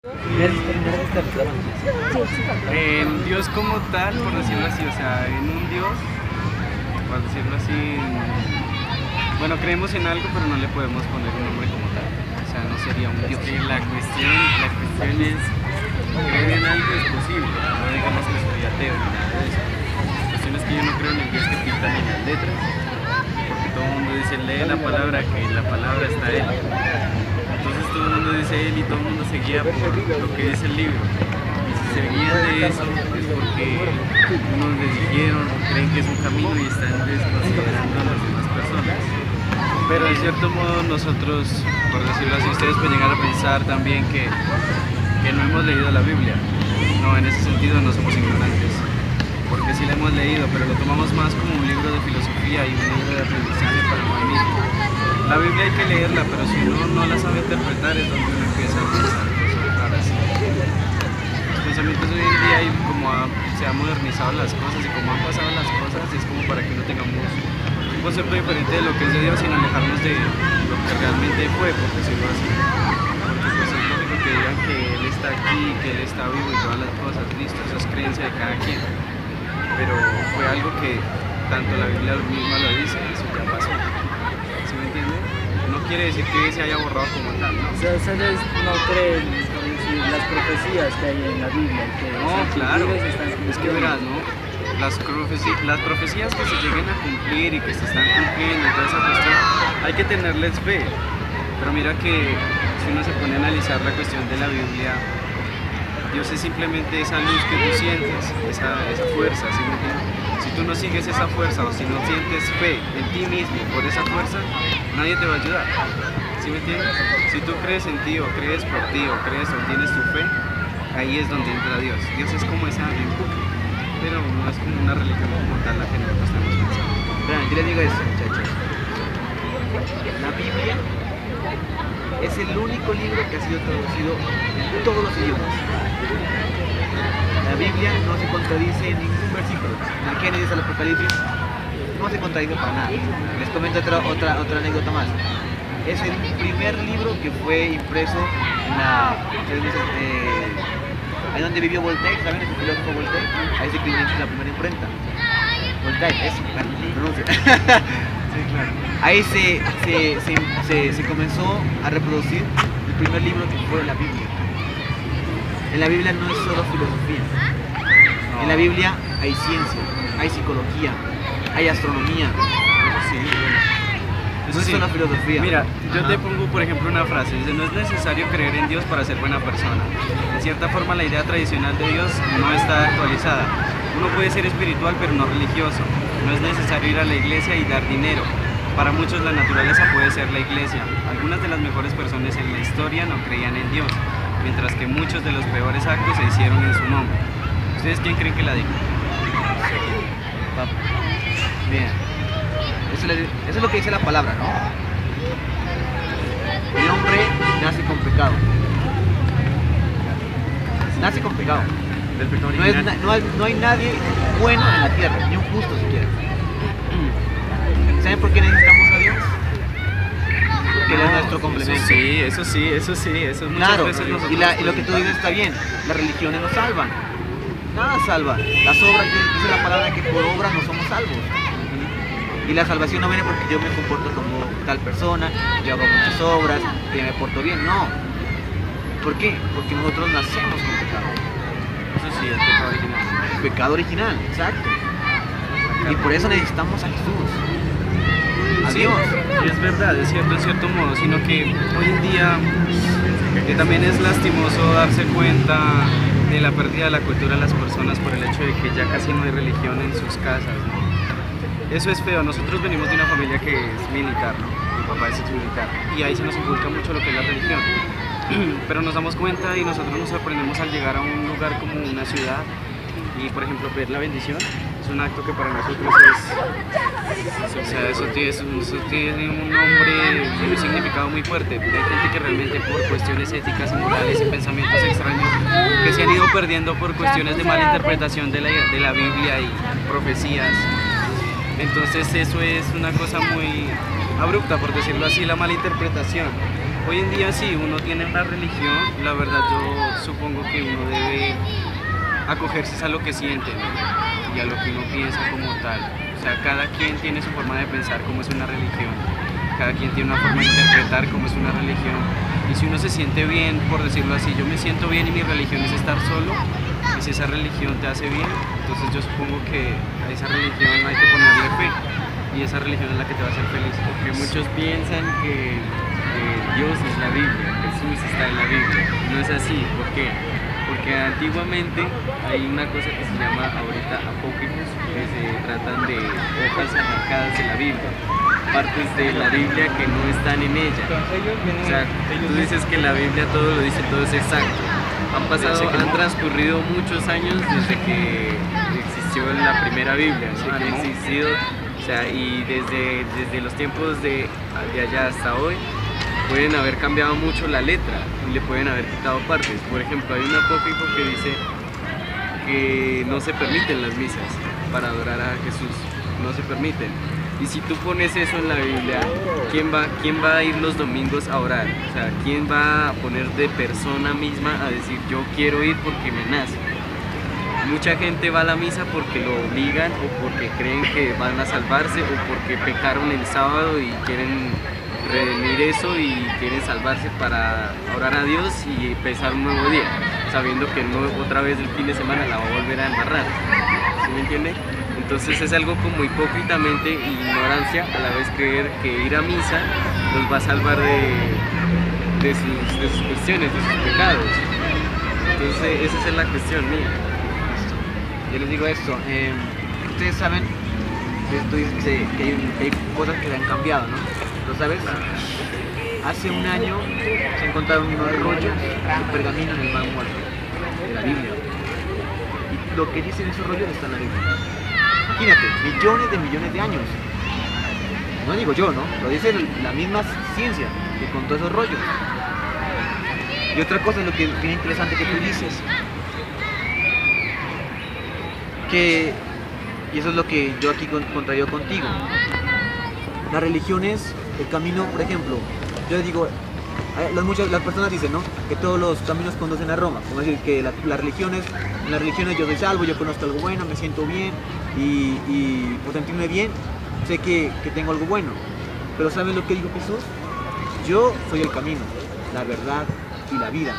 En Dios como tal, por decirlo así, o sea, en un Dios, por decirlo así, bueno, creemos en algo, pero no le podemos poner un nombre como tal, o sea, no sería un Dios. Sí, la cuestión es, creer en algo es posible, no digamos que soy ateo ni nada de eso. La cuestión es que yo no creo en el Dios que pintan en las letras, porque todo el mundo dice, lee la palabra, que en la palabra está Él. Entonces todo el mundo dice Él y todo el mundo se guía por lo que dice el libro. Y si se guían de eso es porque unos les dijeron o creen que es un camino y están desconsiderando a las demás personas. Pero de cierto modo nosotros, por decirlo así, ustedes pueden llegar a pensar también que no hemos leído la Biblia. No, en ese sentido no somos ignorantes, porque sí la hemos leído, pero lo tomamos más como un libro de filosofía y un libro de aprendizaje para el mismo. La Biblia hay que leerla, pero si uno no la sabe interpretar es donde uno empieza a pensar cosas raras. Los pensamientos hoy en día y se han modernizado las cosas y como han pasado las cosas es como para que no tengamos un concepto diferente de lo que es de Dios sin alejarnos de lo que realmente fue, por decirlo así. Porque pues es lógico que digan que Él está aquí, que Él está vivo y todas las cosas, listo, eso es creencia de cada quien. Pero fue algo que tanto la Biblia misma lo dice, eso ya pasó. ¿Sí me entienden? No quiere decir que se haya borrado como tal, ¿no? O sea, ustedes no creen en las profecías que hay en la Biblia. Que No, claro, es que verás, ¿no? Las profecías que se lleguen a cumplir y que se están cumpliendo y toda esa cuestión, hay que tenerles fe. Pero mira que si uno se pone a analizar la cuestión de la Biblia, Dios es simplemente esa luz que tú sientes, esa fuerza, ¿sí me entiendes? Si tú no sigues esa fuerza o si no sientes fe en ti mismo por esa fuerza, nadie te va a ayudar, ¿sí me entiendes? Si tú crees en ti o crees por ti o crees o tienes tu fe, ahí es donde entra Dios. Dios es como ese empuje, pero no es como una religión como tal la que nosotros estamos pensando. Vean, yo les digo esto, muchachos. La Biblia es el único libro que ha sido traducido en todos los idiomas. La Biblia no se contradice en ningún versículo. Del Génesis al Apocalipsis no se contradice para nada. Les comento otra anécdota más. Es el primer libro que fue impreso ahí donde vivió Voltaire, ¿saben? El filósofo Voltaire. Ahí se escribió la primera imprenta. Voltaire, eso, bueno, pronuncia. Sí, claro. Ahí se comenzó a reproducir el primer libro que fue la Biblia. En la Biblia no es solo filosofía. En la Biblia hay ciencia, hay psicología, hay astronomía. Eso No es sí. solo filosofía. Mira, yo te pongo por ejemplo una frase, dice, no es necesario creer en Dios para ser buena persona. En cierta forma la idea tradicional de Dios no está actualizada. Uno puede ser espiritual pero no religioso. No es necesario ir a la iglesia y dar dinero. Para muchos la naturaleza puede ser la iglesia. Algunas de las mejores personas en la historia no creían en Dios, mientras que muchos de los peores actos se hicieron en su nombre. ¿Ustedes quién creen que la dijo? Bien. Eso es lo que dice la palabra, ¿no? El hombre nace con pecado. Nace con pecado. Del pecado No, original. no hay nadie bueno en la tierra, ni un justo siquiera. ¿Saben por qué necesitamos a Dios? Porque Él es nuestro complemento. Eso muchas Claro, veces nosotros... y lo que tú dices está bien. Las religiones nos salvan. Nada salva. Las obras, dice la palabra que por obras no somos salvos. Y la salvación no viene porque yo me comporto como tal persona, yo hago muchas obras, que me porto bien. No. ¿Por qué? Porque nosotros nacemos con pecado. Eso sí, el pecado original. Pecado original, exacto. Y por eso necesitamos a Jesús. A Sí, Dios. y es verdad, es cierto en cierto modo, sino que hoy en día que también es lastimoso darse cuenta de la pérdida de la cultura de las personas por el hecho de que ya casi no hay religión en sus casas, ¿no? Eso es feo, nosotros venimos de una familia que es militar, ¿no? Mi papá es militar y ahí se nos inculca mucho lo que es la religión. Pero nos damos cuenta y nosotros nos sorprendemos al llegar a un lugar como una ciudad y por ejemplo pedir la bendición es un acto que para nosotros es, o sea, eso tiene un nombre y un significado muy fuerte. Hay gente que realmente por cuestiones éticas, morales y pensamientos extraños que se han ido perdiendo por cuestiones de mala interpretación de la Biblia y profecías. Entonces eso es una cosa muy abrupta, por decirlo así, la mala interpretación. hoy en día si uno tiene una religión, la verdad yo supongo que uno debe acogerse a lo que siente, ¿no? Y a lo que uno piensa como tal. O sea, cada quien tiene su forma de pensar como es una religión, cada quien tiene una forma de interpretar como es una religión. Y si uno se siente bien, por decirlo así, yo me siento bien y mi religión es estar solo, y si esa religión te hace bien, entonces yo supongo que a esa religión hay que ponerle fe, y esa religión es la que te va a hacer feliz. Porque muchos piensan que Dios es la Biblia, Jesús está en la Biblia. No es así. ¿Por qué? Porque antiguamente hay una cosa que se llama ahorita apócrifos, que se tratan de hojas arrancadas de la Biblia, partes de la Biblia que no están en ella. O sea, tú dices que la Biblia todo lo dice, todo es exacto. Han transcurrido muchos años desde que existió la primera Biblia, ¿no? Han existido, o sea, y desde los tiempos de allá hasta hoy pueden haber cambiado mucho la letra y le pueden haber quitado partes. Por ejemplo, hay un apócrifo que dice que no se permiten las misas para adorar a Jesús, no se permiten. Y si tú pones eso en la Biblia, ¿quién va a ir los domingos a orar? O sea, ¿quién va a poner de persona misma a decir yo quiero ir porque me nace? Mucha gente va a la misa porque lo obligan o porque creen que van a salvarse o porque pecaron el sábado y quieren redimir eso y quieren salvarse para orar a Dios y empezar un nuevo día, sabiendo que otra vez el fin de semana la va a volver a embarrar. ¿Sí me entiende? Entonces es algo como hipócritamente ignorancia a la vez creer que ir a misa nos va a salvar de sus cuestiones, de sus pecados. Entonces esa es la cuestión mía. Yo les digo esto, ustedes saben, tú dices que hay cosas que han cambiado, ¿no? ¿Lo sabes? Hace un año se encontraron unos rollos de pergamino en el Mar Muerto, de la Biblia. Y lo que dicen esos rollos está en la Biblia. Imagínate, millones de años. No digo yo, ¿no? Lo dice la misma ciencia que contó esos rollos. Y otra cosa es lo que es bien interesante que tú dices. Y eso es lo que yo aquí contrario contigo. Las religiones, el camino, por ejemplo, yo digo, las personas dicen, ¿no? Que todos los caminos conducen a Roma. Como decir, que en las religiones yo soy salvo, yo conozco algo bueno, me siento bien y por sentirme bien, sé que tengo algo bueno. Pero ¿saben lo que dijo Jesús? Yo soy el camino, la verdad y la vida.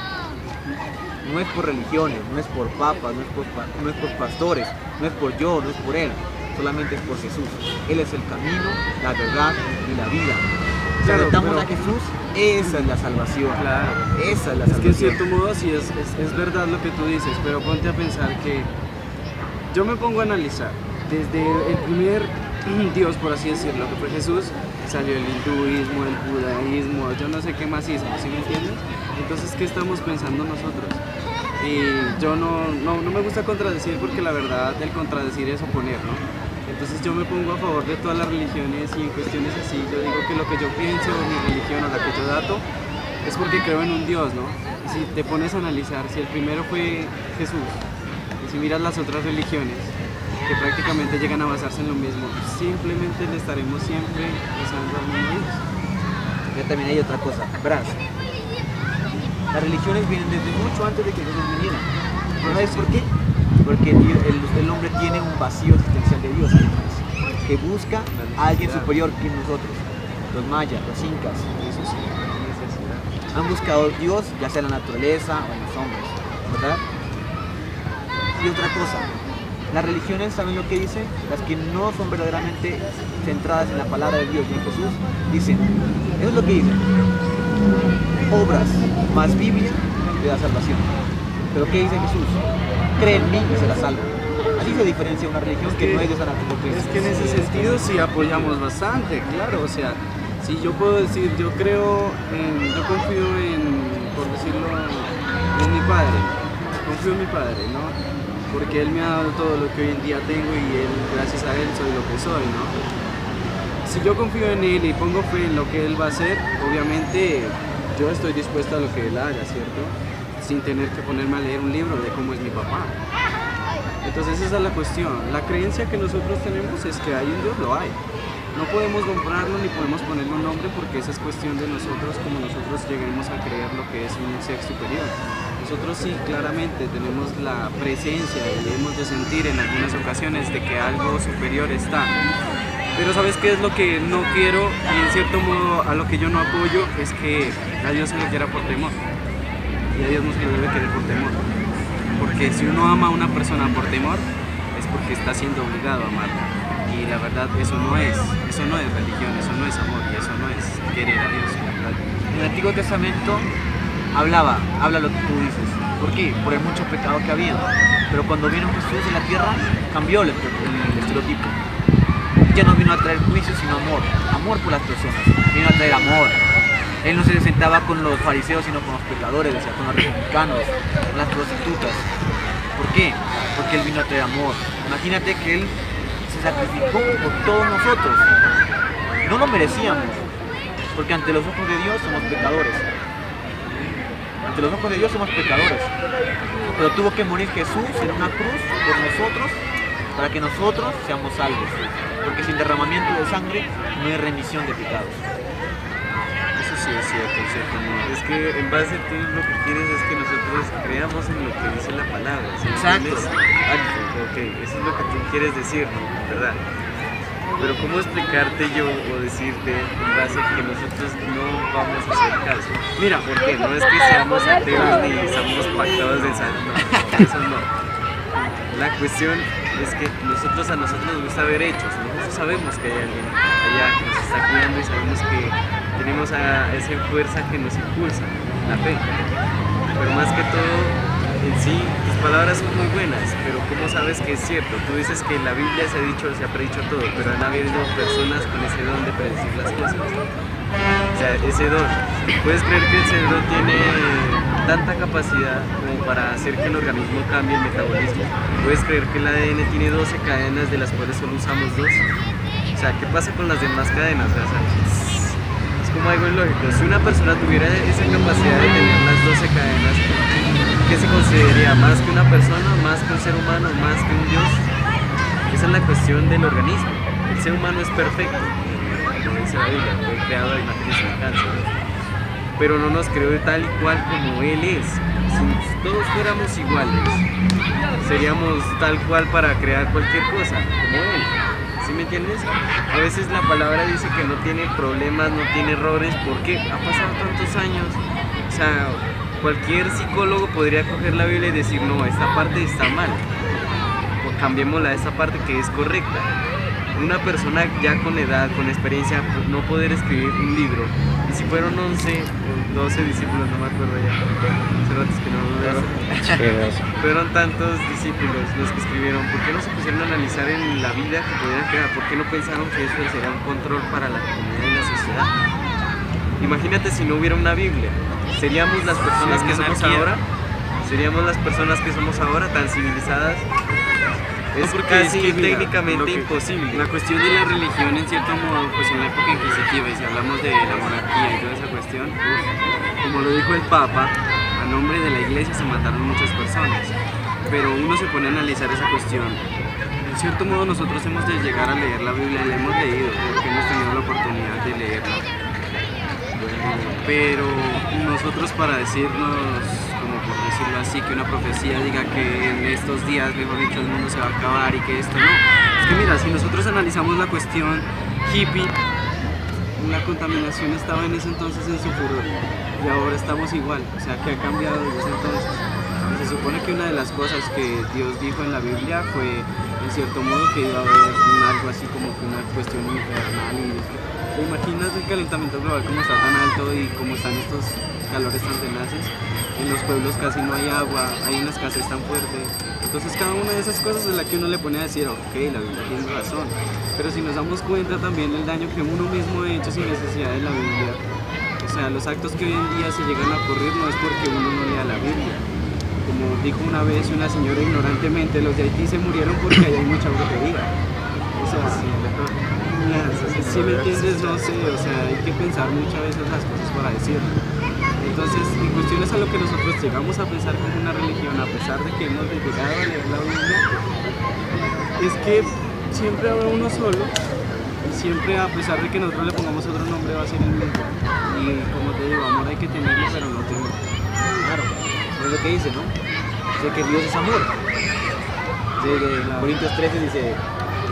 No es por religiones, no es por papas, no es por pastores, no es por yo, no es por él, solamente es por Jesús. Él es el camino, la verdad y la vida. Si aceptamos a Jesús, esa es la salvación. Claro. Esa es la salvación. Es que en cierto modo sí es verdad lo que tú dices, pero ponte a pensar que yo me pongo a analizar desde el primer Dios, por así decirlo, que fue Jesús, salió el hinduismo, el budaísmo, yo no sé qué más ismo, ¿sí me entiendes? Entonces, ¿qué estamos pensando nosotros? Y yo no me gusta contradecir porque la verdad el contradecir es oponer, ¿no? Entonces yo me pongo a favor de todas las religiones y en cuestiones así, yo digo que lo que yo pienso, mi religión o la que yo dato, es porque creo en un Dios, ¿no? Y si te pones a analizar, si el primero fue Jesús, y si miras las otras religiones, que prácticamente llegan a basarse en lo mismo, simplemente le estaremos siempre rezando al mismo Dios. Ya también hay otra cosa, verás, las religiones vienen desde mucho antes de que Jesús viniera. ¿Sabes por qué? Porque el hombre tiene un vacío existencial de Dios, que busca a alguien superior que nosotros, los mayas, los incas, han buscado a Dios, ya sea en la naturaleza o en los hombres, ¿verdad? Y otra cosa, las religiones, ¿saben lo que dicen? Las que no son verdaderamente centradas en la palabra de Dios y en Jesús, dicen, eso es lo que dicen, obras más Biblia de la salvación. Pero ¿qué dice Jesús? Cree en mí y será salvo. Así se diferencia una religión que no es de San Jesucristo. Es que en ese sentido sí apoyamos bastante, claro, o sea, si yo puedo decir, yo confío en, por decirlo, en mi padre, confío en mi padre, ¿no? Porque él me ha dado todo lo que hoy en día tengo y gracias a él soy lo que soy, ¿no? Si yo confío en él y pongo fe en lo que él va a hacer, obviamente yo estoy dispuesto a lo que él haga, ¿cierto? Sin tener que ponerme a leer un libro de cómo es mi papá. Entonces esa es la cuestión. La creencia que nosotros tenemos es que hay un Dios, lo hay. No podemos nombrarlo ni podemos ponerle un nombre porque esa es cuestión de nosotros, como nosotros lleguemos a creer lo que es un ser superior. Nosotros sí, claramente tenemos la presencia y debemos de sentir en algunas ocasiones de que algo superior está. Pero ¿sabes qué es lo que no quiero y en cierto modo a lo que yo no apoyo? Es que a Dios se lo quiera por temor. Y a Dios no se lo debe querer por temor. Porque si uno ama a una persona por temor, es porque está siendo obligado a amarla. Y la verdad, eso no es religión, eso no es amor y eso no es querer a Dios. En el Antiguo Testamento habla lo que tú dices. ¿Por qué? Por el mucho pecado que había. Pero cuando vino Jesús en la tierra, cambió el estereotipo. Ya no vino a traer juicio, sino amor por las personas. Vino a traer amor. Él no se sentaba con los fariseos, sino con los pecadores, o sea, con los republicanos, con las prostitutas. ¿Por qué? Porque Él vino a traer amor. Imagínate que Él se sacrificó por todos nosotros. No lo merecíamos, porque ante los ojos de Dios somos pecadores. Ante los ojos de Dios somos pecadores. Pero tuvo que morir Jesús en una cruz por nosotros, para que nosotros seamos salvos. Porque sin derramamiento de sangre no hay remisión de pecados. Eso sí es cierto, ¿no? Es que en base tú lo que quieres es que nosotros creamos en lo que dice la palabra. ¿Sí? Exacto. Ok, eso es lo que tú quieres decir, ¿no? ¿Verdad? Pero ¿cómo explicarte yo o decirte en base a que nosotros no vamos a hacer caso? Mira, porque no es que seamos ateos ni somos pactados de sal, no, eso no. La cuestión es que a nosotros nos gusta ver hechos. Nosotros sabemos que hay alguien allá que nos está cuidando y sabemos que tenemos a esa fuerza que nos impulsa, la fe. Pero más que todo, en sí, tus palabras son muy buenas, pero ¿cómo sabes que es cierto? Tú dices que en la Biblia se ha predicho todo, pero han habido personas con ese don de predecir las cosas. O sea, ese don. ¿Puedes creer que ese don tiene tanta capacidad como para hacer que el organismo cambie el metabolismo? ¿Puedes creer que el ADN tiene 12 cadenas de las cuales solo usamos 2? O sea, ¿qué pasa con las demás cadenas? O sea, es como algo ilógico. Si una persona tuviera esa capacidad de tener las 12 cadenas, ¿qué se consideraría? ¿Más que una persona? ¿Más que un ser humano? ¿Más que un Dios? Esa es la cuestión del organismo. El ser humano es perfecto, como dice la Biblia, fue creado a imagen y semejanza. Pero no nos creó tal y cual como Él es. Si todos fuéramos iguales, seríamos tal cual para crear cualquier cosa, como Él. ¿Sí me entiendes? A veces la palabra dice que no tiene problemas, no tiene errores, porque ha pasado tantos años. O sea, cualquier psicólogo podría coger la Biblia y decir, no, esta parte está mal, o cambiémosla a esta parte que es correcta. Una persona ya con edad, con experiencia, no poder escribir un libro, y si fueron 11 o 12 discípulos, no me acuerdo ya, hace ratos que no lo veo, fueron tantos discípulos los que escribieron, ¿por qué no se pusieron a analizar en la vida que podían crear? ¿Por qué no pensaron que eso sería un control para la comunidad y la sociedad? Imagínate si no hubiera una Biblia, ¿seríamos las personas que somos ahora? ¿Seríamos las personas que somos ahora tan civilizadas? Es casi técnicamente imposible. La cuestión de la religión, en cierto modo, pues en la época inquisitiva, y si hablamos de la monarquía y toda esa cuestión, como lo dijo el Papa, a nombre de la iglesia se mataron muchas personas. Pero uno se pone a analizar esa cuestión. En cierto modo, nosotros hemos de llegar a leer la Biblia, la hemos leído, porque hemos tenido la oportunidad de leerla. Pero nosotros, para decirnos, como por decirlo así, que una profecía diga que en estos días, mejor dicho, el mundo se va a acabar y que esto no. Es que mira, si nosotros analizamos la cuestión hippie, la contaminación estaba en ese entonces en su furor y ahora estamos igual, o sea, que ha cambiado desde ese entonces. Y se supone que una de las cosas que Dios dijo en la Biblia fue, en cierto modo, que iba a haber algo así como que una cuestión infernal y ¿te imaginas el calentamiento global cómo está tan alto y cómo están estos calores tan tenaces? En los pueblos casi no hay agua, hay una escasez tan fuerte. Entonces cada una de esas cosas es la que uno le pone a decir, ok, la Biblia tiene razón. Pero si nos damos cuenta también el daño que uno mismo ha hecho sin necesidad de la Biblia, o sea, los actos que hoy en día se llegan a ocurrir no es porque uno no lea la Biblia. Como dijo una vez una señora ignorantemente, los de Haití se murieron porque ahí hay mucha brujería. O sea, si me entiendes, no sé, o sea, hay que pensar muchas veces las cosas para decirlo. Entonces, en cuestiones a lo que nosotros llegamos a pensar como una religión, a pesar de que hemos llegado a leer la Biblia, es que siempre habrá uno solo, y Y siempre, a pesar de que nosotros le pongamos otro nombre, va a ser el mismo. Y como te digo, amor hay que tenerlo, pero no temor. Claro, es lo que dice, ¿no? Dice que Dios es amor. Dice, en Corintios 13 dice,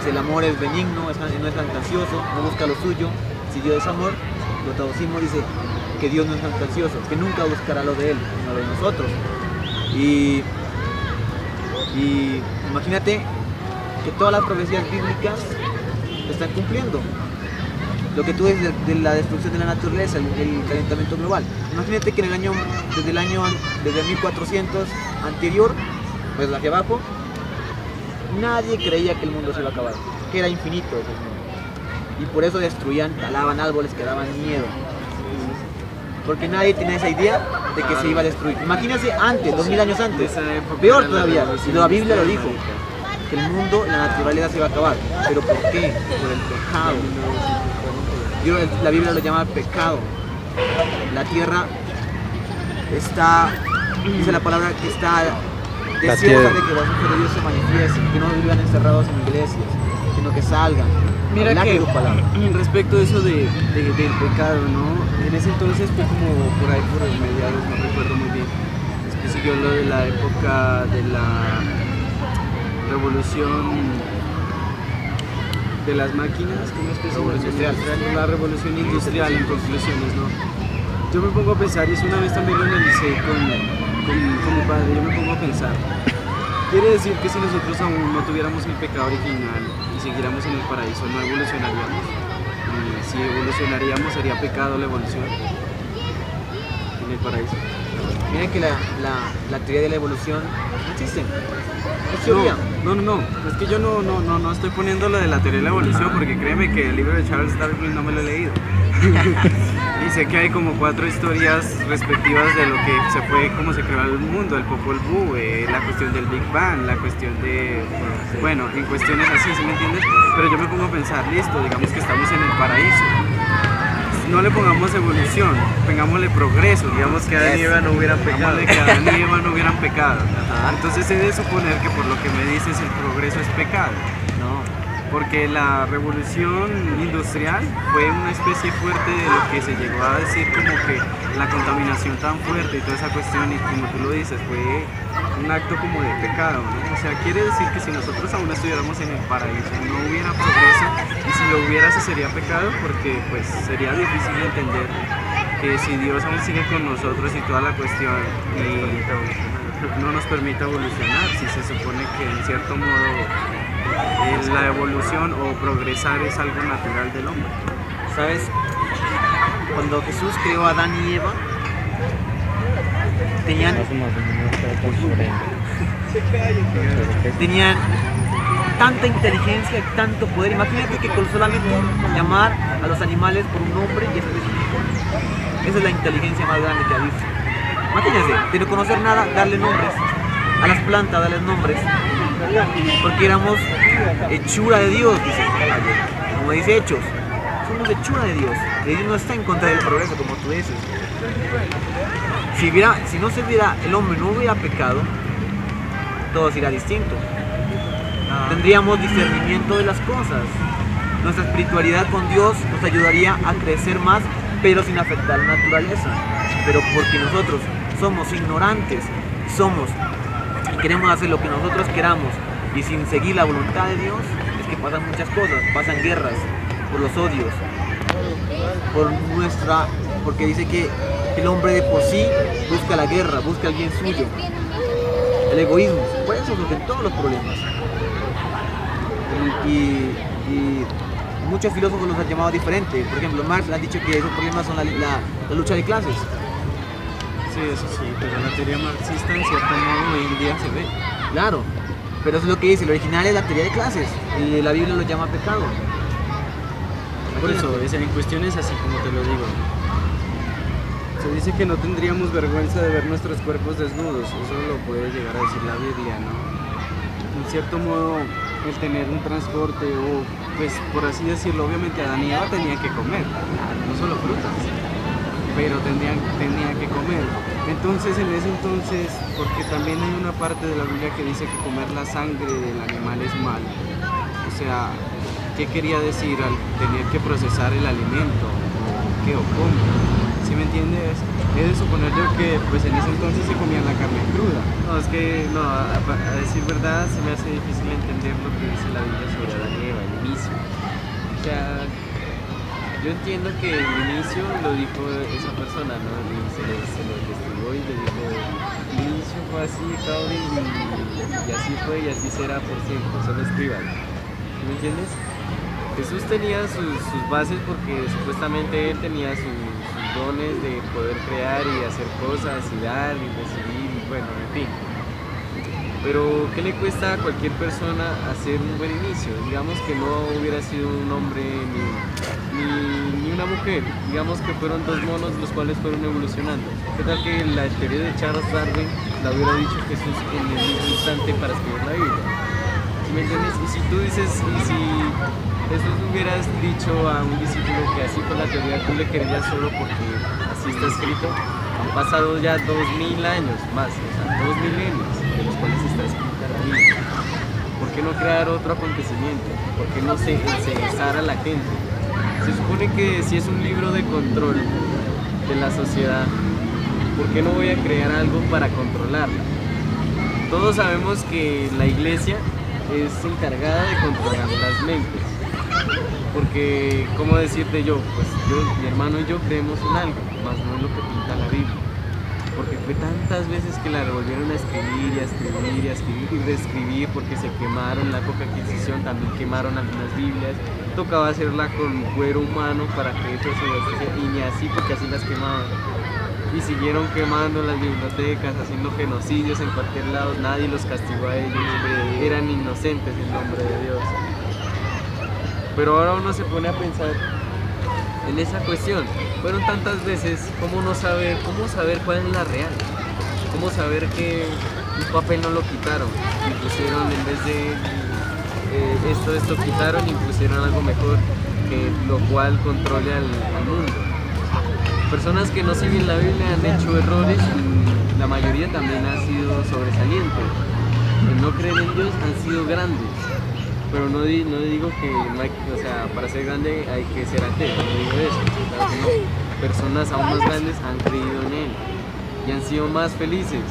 el amor es benigno, no es ansioso, no busca lo suyo. Si Dios es amor, lo traducimos, dice que Dios no es ansioso, que nunca buscará lo de Él, sino lo de nosotros. Y imagínate que todas las profecías bíblicas se están cumpliendo. Lo que tú dices de la destrucción de la naturaleza, el calentamiento global. Imagínate que desde 1400 anterior, pues hacia abajo, nadie creía que el mundo se iba a acabar, que era infinito ese mundo. Y por eso destruían, talaban árboles que daban miedo. Porque nadie tenía esa idea de que se iba a destruir. Imagínense antes, 2000 años antes, peor todavía, y la Biblia lo dijo, que el mundo, la naturaleza se iba a acabar. ¿Pero por qué? Por el pecado. La Biblia lo llama pecado. La tierra está, dice la palabra, que está deseosa de que los hijos de Dios se manifiesten, que no vivan encerrados en iglesias, sino que salgan. Mira que respecto a eso del pecado, ¿no? En ese entonces fue como por ahí por los mediados, no recuerdo muy bien. Después siguió lo de la época de la revolución de las máquinas, ¿cómo es que se llama? La revolución industrial en conclusiones, ¿no? Yo me pongo a pensar, y es una vez también lo analicé con mi padre, yo me pongo a pensar. Quiere decir que si nosotros aún no tuviéramos el pecado original y siguiéramos en el paraíso, no evolucionaríamos. Y si evolucionaríamos, sería pecado la evolución en el paraíso. Miren que la teoría de la evolución no existe. Es teoría. No. Es que yo no estoy poniendo lo de la teoría de la evolución, porque créeme que el libro de Charles Darwin no me lo he leído. Y sé que hay como 4 historias respectivas de lo que se fue, cómo se creó el mundo, el Popol Vuh, la cuestión del Big Bang, la cuestión de, bueno, en cuestiones así, ¿sí me entiendes? Pero yo me pongo a pensar, listo, digamos que estamos en el paraíso. No le pongamos evolución, pongámosle progreso, digamos que Adán y Eva no hubieran pecado. Que Adán y Eva no hubieran pecado. Entonces he de suponer que por lo que me dices el progreso es pecado. No, porque la revolución industrial fue una especie fuerte de lo que se llegó a decir como que la contaminación tan fuerte y toda esa cuestión, y como tú lo dices, fue un acto como de pecado, ¿no? O sea, quiere decir que si nosotros aún estuviéramos en el paraíso no hubiera progreso, y si lo hubiera eso sería pecado, porque pues sería difícil entender que si Dios aún sigue con nosotros y toda la cuestión y no nos permite evolucionar, si se supone que en cierto modo la evolución o progresar es algo natural del hombre. ¿Sabes? Cuando Jesús creó a Adán y Eva, tenían tanta inteligencia y tanto poder. Imagínate que con solamente llamar a los animales por un nombre y específico, esa es la inteligencia más grande que ha visto. Imagínense, de no conocer nada, darle nombres a las plantas, darles nombres, porque éramos hechura de Dios, dice, como dice Hechos, somos hechura de Dios. Dios no está en contra del progreso, como tú dices. Si no se hubiera, el hombre no hubiera pecado, todo sería distinto. Tendríamos discernimiento de las cosas. Nuestra espiritualidad con Dios nos ayudaría a crecer más, pero sin afectar la naturaleza. Pero porque nosotros somos ignorantes, y queremos hacer lo que nosotros queramos y sin seguir la voluntad de Dios, es que pasan muchas cosas, pasan guerras, por los odios, porque dice que el hombre de por sí busca la guerra, busca el bien suyo, el egoísmo, por eso surgen todos los problemas. Y muchos filósofos los han llamado diferente. Por ejemplo, Marx ha dicho que esos problemas son la lucha de clases. Sí, eso sí, pero la teoría marxista en cierto modo hoy en día se ve. Claro, pero eso es lo que dice, el original es la teoría de clases, y la Biblia lo llama pecado. Por eso, en cuestiones así como te lo digo, se dice que no tendríamos vergüenza de ver nuestros cuerpos desnudos, eso lo puede llegar a decir la Biblia, ¿no? En cierto modo, el tener un transporte, o pues por así decirlo, obviamente Adán y Eva tenían que comer, no solo frutas, pero tenían que comer. Entonces, en ese entonces, porque también hay una parte de la Biblia que dice que comer la sangre del animal es malo, o sea, qué quería decir al tener que procesar el alimento, o qué o cómo. ¿Sí me entiendes? He de suponer yo que pues en ese entonces se comían la carne cruda. No, es que no, a decir verdad se me hace difícil entender lo que dice la Biblia sobre Adán y Eva, el inicio. O sea, yo entiendo que el inicio lo dijo esa persona, ¿no? Y se lo investigó y le dijo, el inicio fue así, cabrón, y así fue y así será por siempre, solo escriban. ¿Sí me entiendes? Jesús tenía sus bases porque supuestamente él tenía sus dones de poder crear y hacer cosas y dar y recibir y bueno, en fin. Pero ¿qué le cuesta a cualquier persona hacer un buen inicio? Digamos que no hubiera sido un hombre ni una mujer, digamos que fueron dos monos los cuales fueron evolucionando. ¿Qué tal que la teoría de Charles Darwin la hubiera dicho Jesús en el mismo instante para escribir la Biblia? ¿Sí me entiendes? Y si tú dices, y si Jesús hubieras dicho a un discípulo que así con la teoría tú le creerías solo porque así está escrito, han pasado ya 2000 años más, o sea, 2 milenios de los cuales está escrita la Biblia. ¿Por qué no crear otro acontecimiento? ¿Por qué no censar a la gente? Se supone que si es un libro de control de la sociedad, ¿por qué no voy a crear algo para controlarla? Todos sabemos que la iglesia es encargada de controlar las mentes. Porque, ¿cómo decirte yo? Pues mi hermano y yo creemos en algo, más no en lo que pinta la Biblia. Porque fue tantas veces que la volvieron a escribir y a escribir y a escribir y reescribir porque se quemaron en la época de Inquisición, también quemaron algunas Biblias. Tocaba hacerla con cuero humano para que eso se y ni así porque así las quemaban. Y siguieron quemando las bibliotecas, haciendo genocidios en cualquier lado, nadie los castigó a ellos, eran inocentes en nombre de Dios. Pero ahora uno se pone a pensar en esa cuestión. Fueron tantas veces, ¿cómo saber cuál es la real? ¿Cómo saber que un papel no lo quitaron? Y pusieron, en vez de esto quitaron y pusieron algo mejor, que lo cual controle al mundo. Personas que no siguen la Biblia han hecho errores y la mayoría también ha sido sobresaliente. El no creer en Dios han sido grandes. Pero no digo que no hay, o sea, para ser grande hay que ser ateo, no digo eso, claro que no. Personas aún más grandes han creído en Él y han sido más felices.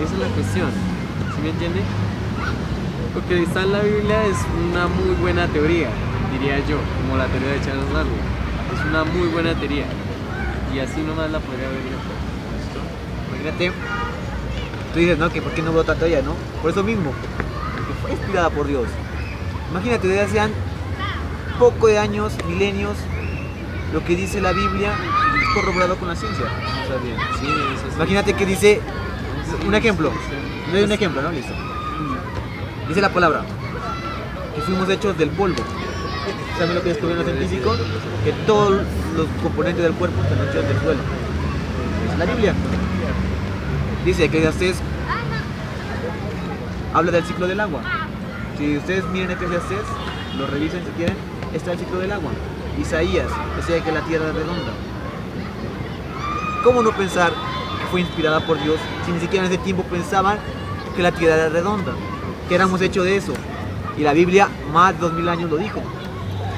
Esa es la cuestión, ¿sí me entiende? Lo que está en la Biblia es una muy buena teoría, diría yo, como la teoría de Charles Darwin. Es una muy buena teoría y así nomás la podría ver yo. Imagínate, tú dices, ¿no? Que por qué no brota todavía, ¿no? Por eso mismo, porque fue inspirada por Dios. Imagínate, desde hace poco de años, milenios, lo que dice la Biblia es corroborado con la ciencia. Sí, eso sí. Imagínate que dice, un ejemplo, le doy un ejemplo, ¿no? Listo. Dice la palabra, que fuimos hechos del polvo. ¿Saben lo que descubrieron los científicos? Que todos los componentes del cuerpo están hechos del suelo. Es la Biblia. Dice que Eclesiastés habla del ciclo del agua. Si ustedes miren Eclesiastés, lo revisen si quieren, está el ciclo del agua. Isaías decía que la tierra es redonda. ¿Cómo no pensar que fue inspirada por Dios si ni siquiera en ese tiempo pensaban que la tierra era redonda? Que éramos hechos de eso. Y la Biblia más de 2000 años lo dijo.